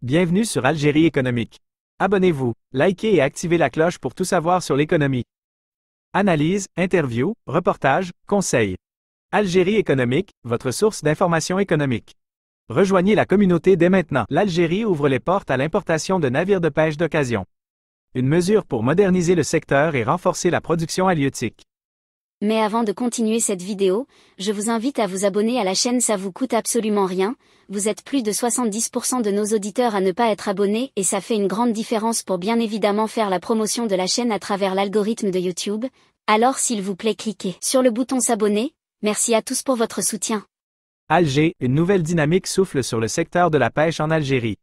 Bienvenue sur Algérie économique. Abonnez-vous, likez et activez la cloche pour tout savoir sur l'économie. Analyse, interview, reportage, conseils. Algérie économique, votre source d'information économique. Rejoignez la communauté dès maintenant. L'Algérie ouvre les portes à l'importation de navires de pêche d'occasion. Une mesure pour moderniser le secteur et renforcer la production halieutique. Mais avant de continuer cette vidéo, je vous invite à vous abonner à la chaîne, ça vous coûte absolument rien. Vous êtes plus de 70% de nos auditeurs à ne pas être abonnés et ça fait une grande différence pour bien évidemment faire la promotion de la chaîne à travers l'algorithme de YouTube. Alors s'il vous plaît cliquez sur le bouton s'abonner. Merci à tous pour votre soutien. Alger, une nouvelle dynamique souffle sur le secteur de la pêche en Algérie.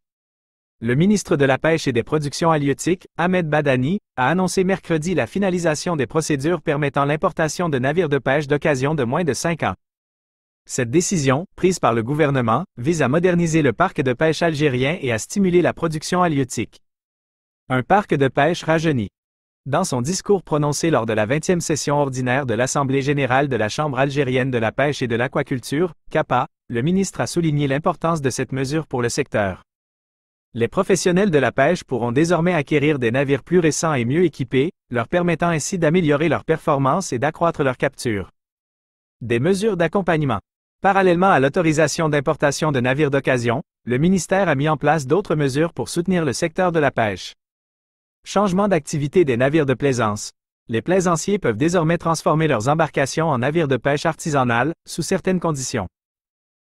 Le ministre de la Pêche et des Productions halieutiques, Ahmed Badani, a annoncé mercredi la finalisation des procédures permettant l'importation de navires de pêche d'occasion de moins de 5 ans. Cette décision, prise par le gouvernement, vise à moderniser le parc de pêche algérien et à stimuler la production halieutique. Un parc de pêche rajeuni. Dans son discours prononcé lors de la 20e session ordinaire de l'Assemblée générale de la Chambre algérienne de la pêche et de l'aquaculture, CAPA, le ministre a souligné l'importance de cette mesure pour le secteur. Les professionnels de la pêche pourront désormais acquérir des navires plus récents et mieux équipés, leur permettant ainsi d'améliorer leur performance et d'accroître leur capture. Des mesures d'accompagnement. Parallèlement à l'autorisation d'importation de navires d'occasion, le ministère a mis en place d'autres mesures pour soutenir le secteur de la pêche. Changement d'activité des navires de plaisance. Les plaisanciers peuvent désormais transformer leurs embarcations en navires de pêche artisanales, sous certaines conditions.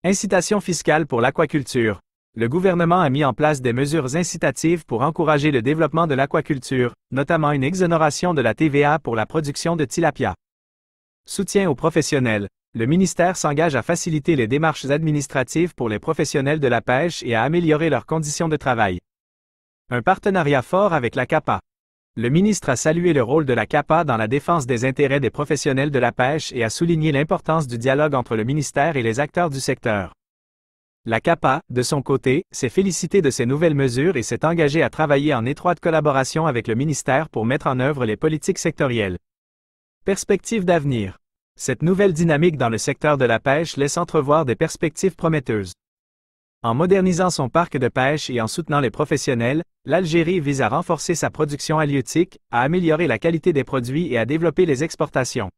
Incitation fiscale pour l'aquaculture. Le gouvernement a mis en place des mesures incitatives pour encourager le développement de l'aquaculture, notamment une exonération de la TVA pour la production de tilapia. Soutien aux professionnels. Le ministère s'engage à faciliter les démarches administratives pour les professionnels de la pêche et à améliorer leurs conditions de travail. Un partenariat fort avec la CAPA. Le ministre a salué le rôle de la CAPA dans la défense des intérêts des professionnels de la pêche et a souligné l'importance du dialogue entre le ministère et les acteurs du secteur. La CAPA, de son côté, s'est félicitée de ces nouvelles mesures et s'est engagée à travailler en étroite collaboration avec le ministère pour mettre en œuvre les politiques sectorielles. Perspectives d'avenir. Cette nouvelle dynamique dans le secteur de la pêche laisse entrevoir des perspectives prometteuses. En modernisant son parc de pêche et en soutenant les professionnels, l'Algérie vise à renforcer sa production halieutique, à améliorer la qualité des produits et à développer les exportations.